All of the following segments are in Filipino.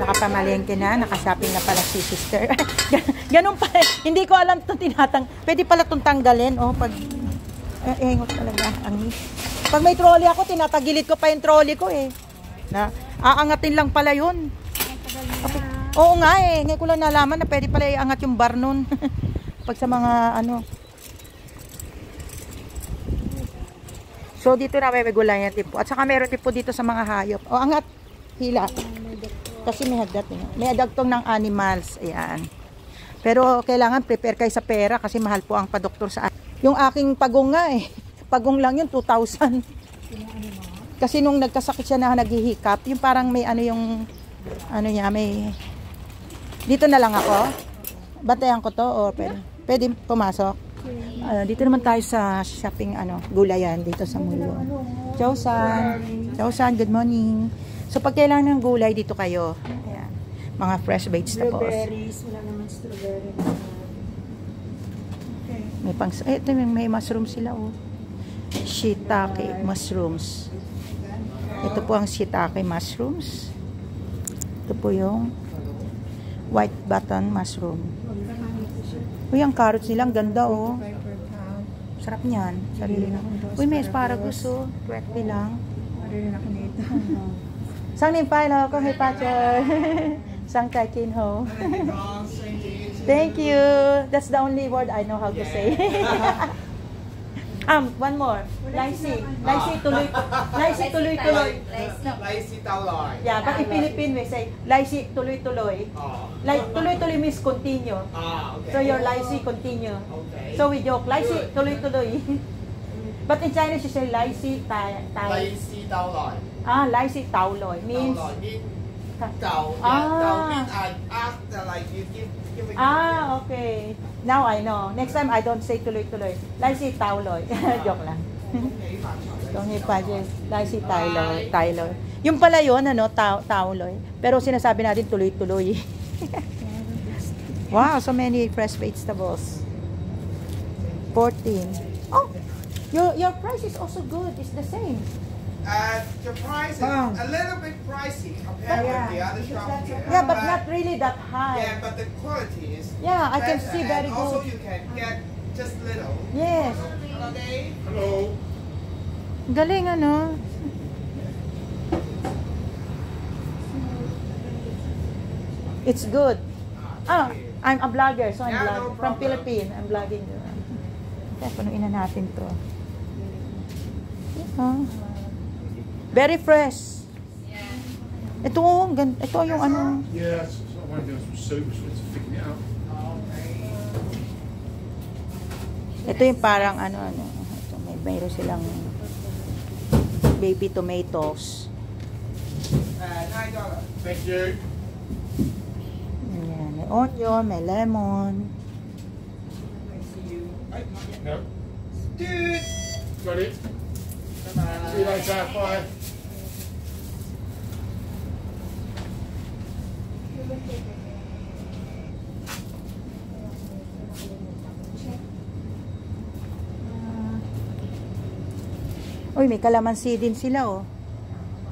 Nakapamalengke na, nakashopping na pala si sister. Ganun pa. Hindi ko alam itong pwede pala itong tanggalin. Oh, pag, hingot talaga. Pag may trolley ako, tinatagilit ko pa yung trolley ko eh. Aangatin lang pala yun. Okay. Oo nga eh. Ngayon ko lang nalaman na pwede pala iangat yung bar nun. Pag sa mga ano. So dito na may gulayan tipo. At saka meron tipo dito sa mga hayop. O angat. Hila. Kasi may hagdat eh. May adagtong ng animals. Ayan. Pero kailangan prepare kayo sa pera kasi mahal po ang padoktor sa yung aking pagong nga eh. Pagong lang yun 2,000. Kasi nung nagkasakit siya na naghihikap, yung parang may ano yung ano niya, may dito na lang ako. Bantayan ko to o pwede pumasok. Dito naman tayo sa shopping gulayan dito sa Mulo. Chowsan. Chowsan, good morning. So pag kailangan ng gulay dito kayo. Ayan. Mga fresh vegetables. Blueberries, wala naman strawberry. Okay. May pang may mushroom sila oh. Shiitake mushrooms. Ito po ang shiitake mushrooms. Ito po yung white button mushroom. Uy, ang carrots nila ang ganda oh. Sarap niyan. Sarili na. Uy, may asparagus oh. 20 lang. Sang nim pai lo ko hay pa chơi. Sang tai kin ho. Thank you. That's the only word I know how to say. One more. Laisi. Laisi tuloy. Laisi tuloy-tuloy. Laisi tauloy. Yeah, but in Philippine we say laisi tuloy-tuloy. Like tuloy-tuloy means continue. Okay. So your laisi continue. Okay. So we joke laisi tuloy-tuloy. But in Chinese you say laisi Laisi tauloy. Laisi tauloy means Tau means after like you give it. Okay. Now I know. Next time I don't say tuloy-tuloy. Laisi tauloy. Joke lang. Don't ipaje. Laisi tauloy. Yung pala yun, tauloy. Pero sinasabi natin tuloy-tuloy. Wow, so many fresh vegetables. 14. Oh, your price is also good. It's the same. The price is a little bit pricey compared with the other shop here. Yeah, but not really that high. Yeah, but the quality is I can better, see very and good. also you can get just little. Yes. Hello, Dave. Hello. Galing ano. It's good. I'm a blogger, so I'm vlogging from Philippines. I'm vlogging. Kaya punuin na natin to. Very fresh. Yeah. Ito yung ano. Yes, I want to do some soup, so it's figuring it out. Ito yung parang ano. Ito, mayroon silang baby tomatoes. $9. Thank you. Ayan, may onion, may lemon. No. Dude. Got it. See you later. Bye. Uy, may kalamansi din sila oh.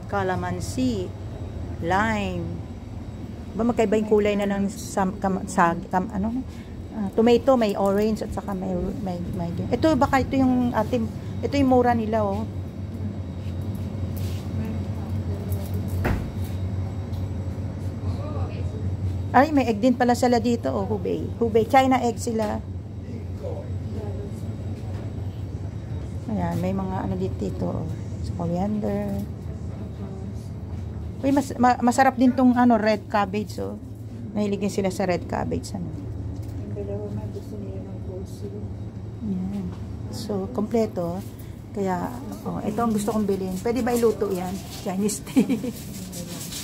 Kalamansi, lime. Ba magkaiba yung kulay na ng tomato, may orange at saka may ito baka ito yung ito yung mura nila oh. Ay, may egg din pala sila dito oh, Hubei. China egg sila. Ayan, may mga ano dito oh. Coriander. Uy, masarap din tong red cabbage oh. Mahilig din sila sa red cabbage ano. Yung dalawa gusto nila ng coleslaw. Yan. So, kompleto. Kaya, ito ang gusto kong bilhin. Pwede ba iluto yan? Chinese tea.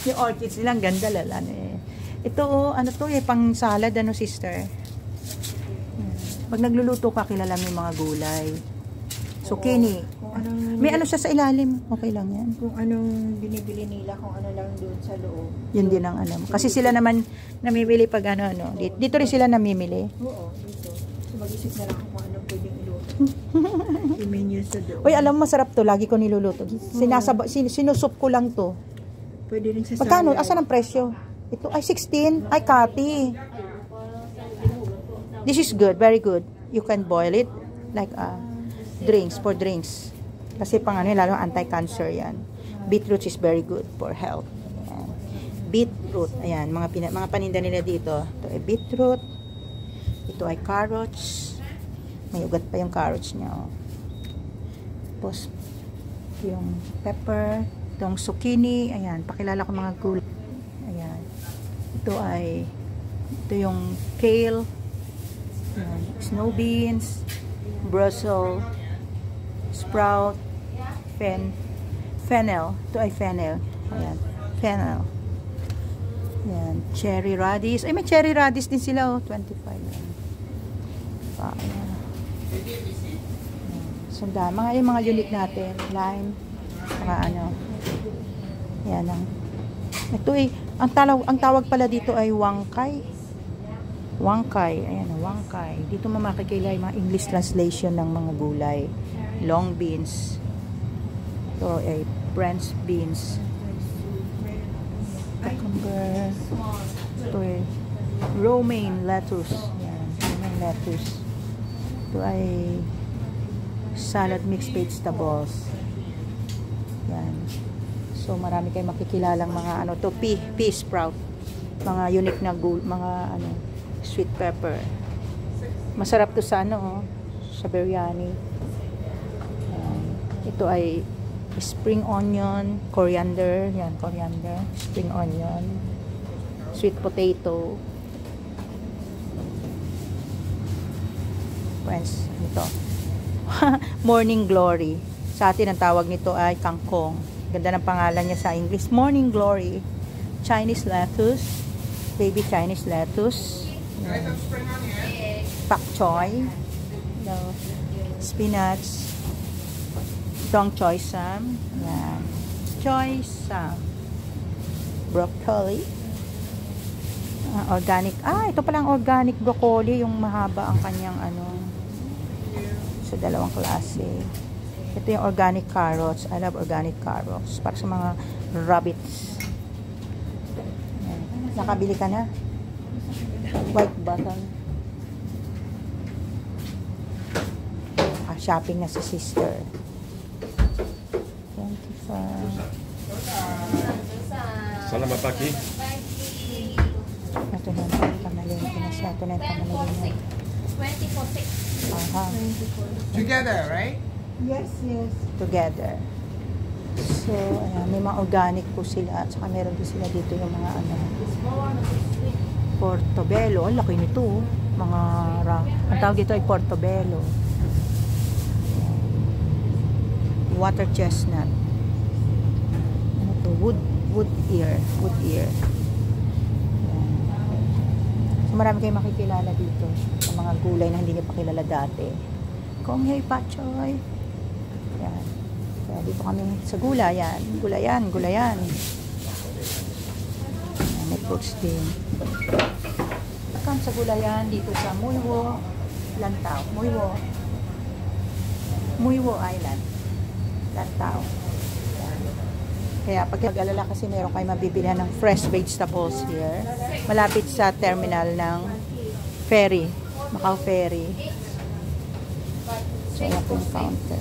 Yung orchids nilang ganda lalan eh. Ito to pang salad sister. Pag nagluluto ka, kilala mo yung mga gulay. Zucchini. May siya sa ilalim. Okay lang yan. Kung anong binibili nila, kung ano lang doon sa loob. Yun din ang alam. Kasi sila naman namimili pag dito rin sila namimili. Oo, dito. So mag-isip na lang kung ano pwedeng iluto. Yung menu sa doon. Uy, alam mo, masarap to. Lagi ko niluluto. Sinusup ko lang to. Pwede rin sa Magkano? salad. Asan ang presyo? Ito ay 16. Ay, Kati. This is good. Very good. You can boil it like drinks, for drinks. Kasi pang ano, lalo anti-cancer yan. Beetroot is very good for health. Ayan. Beetroot. Ayan, mga paninda nila dito. Ito ay beetroot. Ito ay carrots. May ugat pa yung carrots niya. Oh. Tapos, yung pepper. Itong zucchini. Ayan, pakilala ko mga gulay. Ayan. Ito yung kale. Ayan. Snow beans. Brussels. Sprout. Fennel. Ito ay fennel. Ayan. Fennel. Ayan. Cherry radish. Ay, may cherry radish din sila. Oh. 25. Ayan. Ayan. Sunda. Yung mga unique natin. Lime. Mga ano. Ayan lang. Ito ay, ang tawag pala dito ay wangkay. Wangkay. Ayan, wangkay. Dito mo makikilala yung mga English translation ng mga gulay. Long beans. Ito ay French beans. Cucumber. Ito ay romaine lettuce. Ayan, romaine lettuce. Ito ay salad mixed vegetables. Ayan. So, marami kayong makikilalang mga ano to, pea sprout. Mga unique na mga ano, sweet pepper. Masarap to sa ano, oh, sa biryani. Ito ay spring onion, coriander, yan, coriander, spring onion, sweet potato. Friends, ito. Morning glory. Sa atin ang tawag nito ay kangkong. Ganda ng pangalan niya sa English. Morning glory. Chinese lettuce. Baby Chinese lettuce. Pak choy. No. Spinach. Dong choy sam. Yan. Choy sam. Broccoli. Organic. Ito palang organic broccoli. Yung mahaba ang kanyang ano. So, dalawang klase. Ito yung organic carrots. I love organic carrots. Para sa mga rabbits. Ayan. Nakabili ka na? White button. Shopping na si sister. 25. Salamat pagi. Ito na yung pamalingin na siya. Ito na yung pamalingin. 24.6. Aha. Together, right? Yes, yes. Together. So, ayan, may mga organic po sila. At saka meron din sila dito yung mga ano. Portobello. Ang laki nito. Oh. Mga ang tawag dito ay portobello. Water chestnut. Ano to? Wood ear. Wood ear. Ayan. So, marami kayong makikilala dito sa mga gulay na hindi niyo pa kilala dati. Konghei pachoy. Yan. Kaya dito kami sa gulayan. Gulayan. Ayan, may fruits din. Kami sa gulayan dito sa Muiwo, Lantau. Muiwo Island. Lantau. Ayan. Kaya pag nag-alala kasi meron kayo mabibilihan ng fresh vegetables here. Malapit sa terminal ng ferry. Macau Ferry. So, ayan po yung counter.